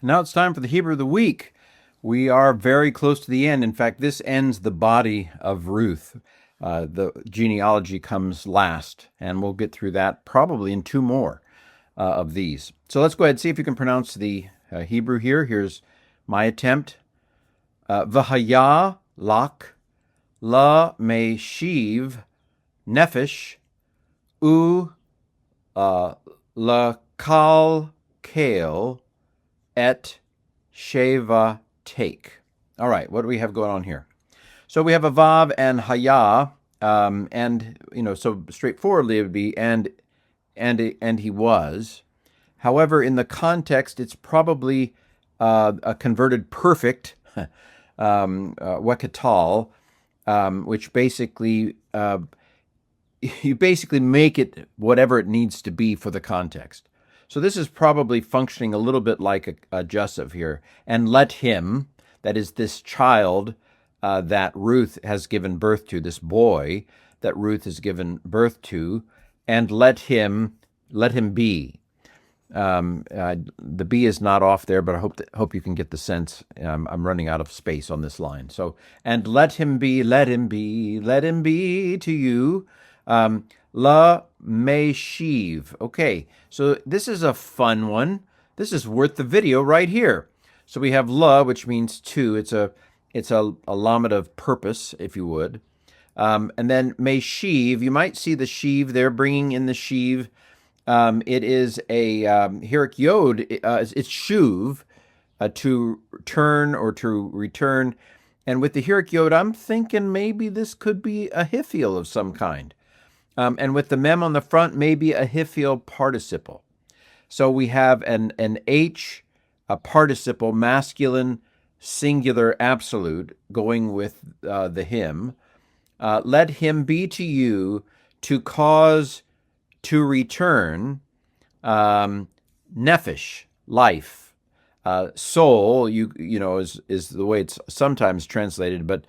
Now it's time for the Hebrew of the Week. We are very close to the end. In fact, this ends the body of Ruth. The genealogy comes last, and we'll get through that probably in two more of these. So let's go ahead and see if you can pronounce the Hebrew here. Here's my attempt. V'haya lak la meshiv nefesh u la kal kale et sheva take. All right, what do we have going on here? So we have a vav and haya, and so straightforwardly it would be and he was. However, in the context, it's probably a converted perfect, Weqatal, which basically you basically make it whatever it needs to be for the context. So this is probably functioning a little bit like a jussive here. And let him, that is this child that Ruth has given birth to, this boy that Ruth has given birth to, and let him be. The B is not off there, but I hope you can get the sense. I'm running out of space on this line. So, and let him be to you. La meshiv. Okay, so this is a fun one. This is worth the video right here. So we have la, which means to. It's a lamative purpose, if you would. And then meshiv. You might see the sheave there, bringing in the sheave. It is a hirik yod. It's shuv, to turn or to return. And with the hirik yod, I'm thinking maybe this could be a Hiph'il of some kind. And with the mem on the front, maybe a Hiph'il participle. So we have an H, a participle, masculine, singular, absolute, going with the him. Let him be to you to cause to return, nefesh, life, soul. Is the way it's sometimes translated, but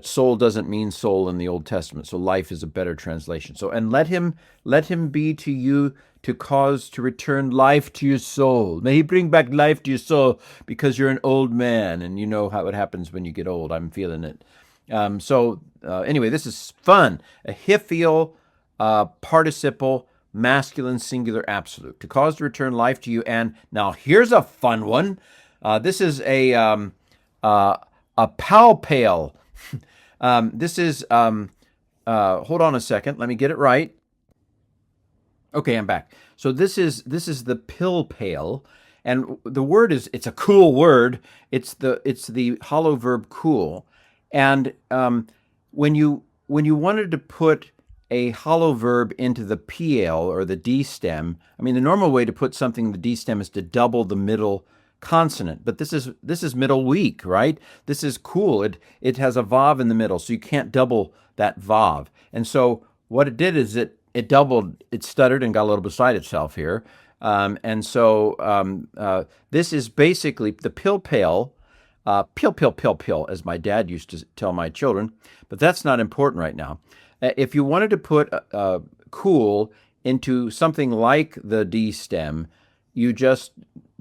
soul doesn't mean soul in the Old Testament. So life is a better translation. So, and let him be to you to cause to return life to your soul. May he bring back life to your soul because you're an old man and you know how it happens when you get old. I'm feeling it. Anyway, this is fun. A Hiph'il participle, masculine, singular, absolute. To cause to return life to you. And now here's a fun one. This is a piel-polel. This is, hold on a second. Let me get it right. Okay, I'm back. So this is the Pilpel, and the word it's a cool word. It's the hollow verb cool, and when you wanted to put a hollow verb into the piel or the D stem, I mean the normal way to put something in the D stem is to double the middle consonant, but this is middle weak, right? This is cool. It has a vav in the middle, so you can't double that vav. And so what it did is it doubled, it stuttered and got a little beside itself here. This is basically the Pilpel, pil, as my dad used to tell my children, but that's not important right now. If you wanted to put cool into something like the D stem, you just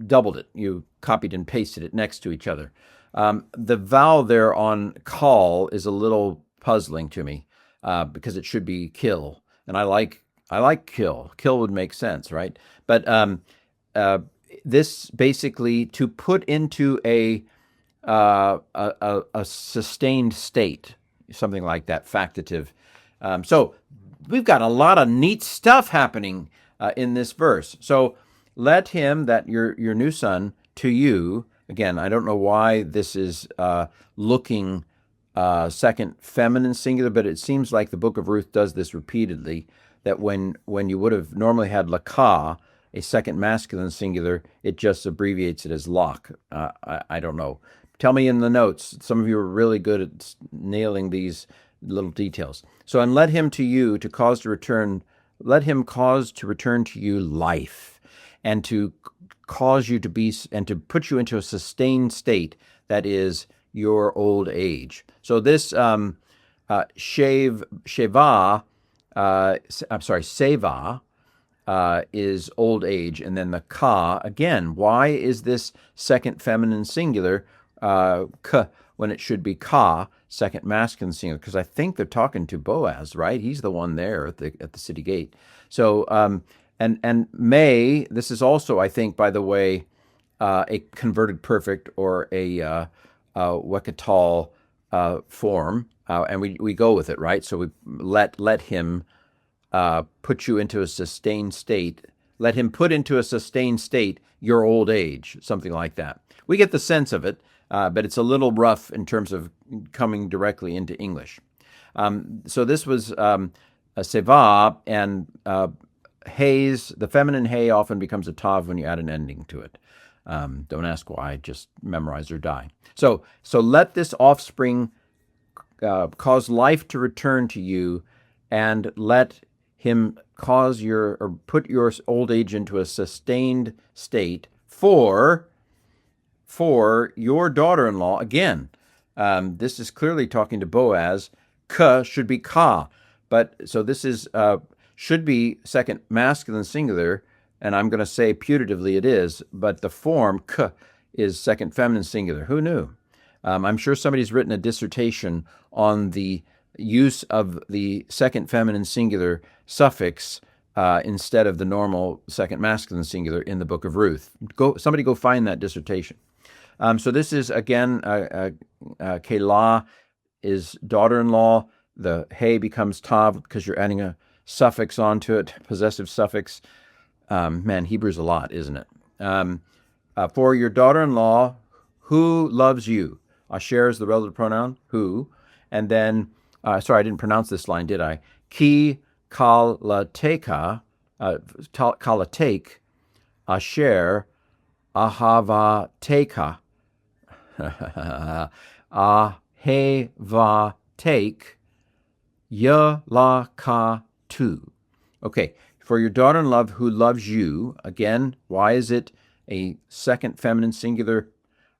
doubled it. You copied and pasted it next to each other. The vowel there on call is a little puzzling to me because it should be kill, and I like kill. Kill would make sense, right? But this basically to put into a sustained state, something like that, factative. So we've got a lot of neat stuff happening in this verse. So let him, that your new son, to you. Again, I don't know why this is looking second feminine singular, but it seems like the book of Ruth does this repeatedly, that when you would have normally had laka, a second masculine singular, it just abbreviates it as lak. I don't know. Tell me in the notes. Some of you are really good at nailing these little details. So, and let him to you to cause to return, let him cause to return to you life, and to cause you to be, and to put you into a sustained state that is your old age. So this seva, seva, is old age. And then the ka, again, why is this second feminine singular k when it should be ka, second masculine singular? Because I think they're talking to Boaz, right? He's the one there at the city gate. So, and may, this is also, I think, by the way, a converted perfect or a Weqatal form, and we go with it, right? So we let him put you into a sustained state. Let him put into a sustained state your old age, something like that. We get the sense of it, but it's a little rough in terms of coming directly into English. So this was a seva, and hays, the feminine hay often becomes a tav when you add an ending to it. Don't ask why, just memorize or die. So let this offspring cause life to return to you, and let him cause or put your old age into a sustained state for your daughter-in-law. Again, this is clearly talking to Boaz. K should be ka, but so this is should be second masculine singular, and I'm going to say putatively it is, but the form k is second feminine singular. Who knew? I'm sure somebody's written a dissertation on the use of the second feminine singular suffix instead of the normal second masculine singular in the book of Ruth. Somebody go find that dissertation. So this is, again, Keilah is daughter-in-law. The hay becomes tav because you're adding a suffix onto it, possessive suffix. Man, Hebrew's a lot, isn't it? For your daughter-in-law who loves you. Asher is the relative pronoun, who. And then, sorry, I didn't pronounce this line, did I? Ki kalateka, kalatek, asher ahavateka, ahevatek, yalakatu. Okay, for your daughter-in-law who loves you, again, why is it a second feminine singular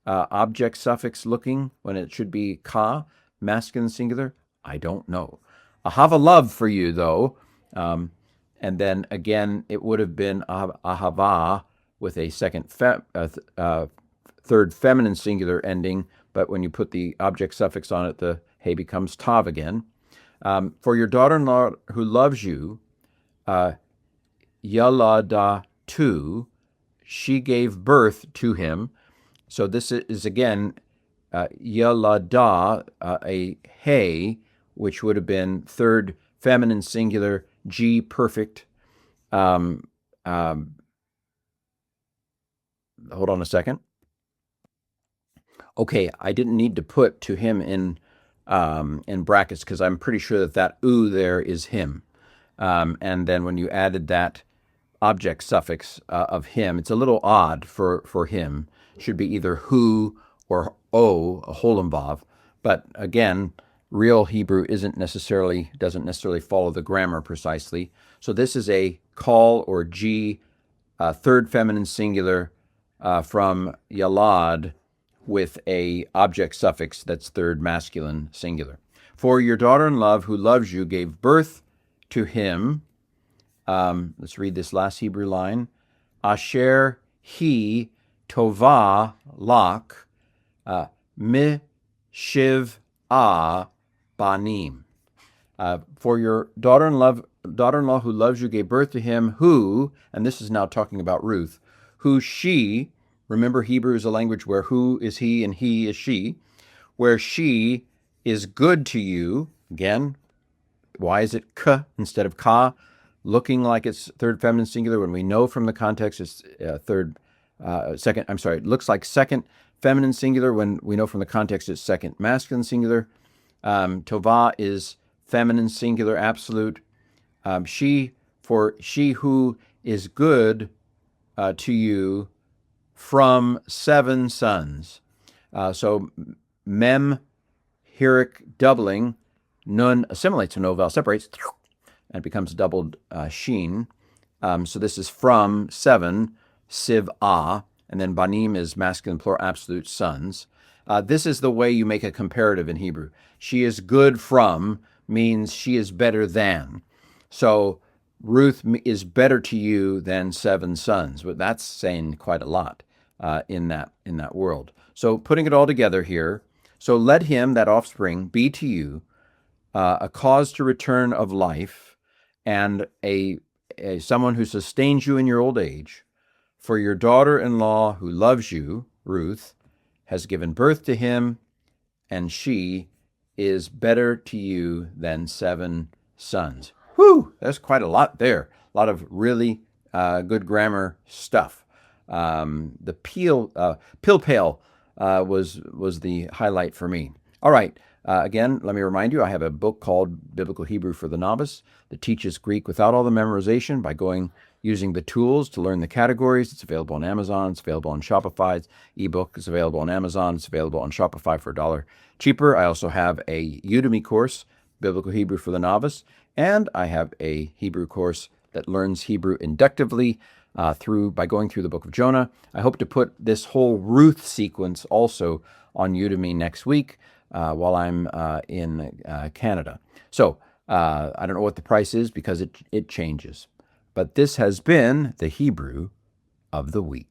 object suffix looking when it should be ka, masculine singular? I don't know. I have a love for you, though. And then, again, it would have been ahava with a second third feminine singular ending, but when you put the object suffix on it, the hay becomes tav again. For your daughter-in-law who loves you, yaladatu, she gave birth to him. So this is, again, yalada, a hay, which would have been third feminine singular, G perfect. Hold on a second. Okay, I didn't need to put to him in brackets because I'm pretty sure that oo there is him. And then when you added that object suffix of him, it's a little odd for him. Should be either who or o, a holemvav. But again, real Hebrew doesn't necessarily follow the grammar precisely. So this is a call or G, third feminine singular from yalad with a object suffix that's third masculine singular. For your daughter-in-law who loves you gave birth to him. Let's read this last Hebrew line. Asher he tova lak mi shiv a banim. For your daughter-in-law who loves you gave birth to him who, and this is now talking about Ruth, who she, remember Hebrew is a language where who is he and he is she, where she is good to you. Again, why is it k instead of ka? Looking like it's third feminine singular when we know from the context it's it looks like second feminine singular when we know from the context it's second masculine singular. Tova is feminine singular absolute. She who is good to you from 7 sons. So mem, hirik, doubling, nun assimilates, so no vowel separates, and it becomes doubled sheen. So this is from 7, siv a, and then banim is masculine plural absolute, sons. This is the way you make a comparative in Hebrew. She is good from means she is better than. So Ruth is better to you than 7 sons. But that's saying quite a lot in that world. So putting it all together here, so let him, that offspring, be to you a cause to return of life, and a someone who sustains you in your old age. For your daughter-in-law who loves you, Ruth, has given birth to him, and she is better to you than 7 sons. Whew, that's quite a lot there. A lot of really good grammar stuff. The Pilpel was the highlight for me. All right. Again, let me remind you, I have a book called Biblical Hebrew for the Novice that teaches Greek without all the memorization by using the tools to learn the categories. It's available on Amazon. It's available on Shopify. Ebook is available on Amazon. It's available on Shopify for $1 cheaper. I also have a Udemy course, Biblical Hebrew for the Novice, and I have a Hebrew course that learns Hebrew inductively by going through the book of Jonah. I hope to put this whole Ruth sequence also on Udemy next week while I'm in Canada. So I don't know what the price is because it changes. But this has been the Hebrew of the Week.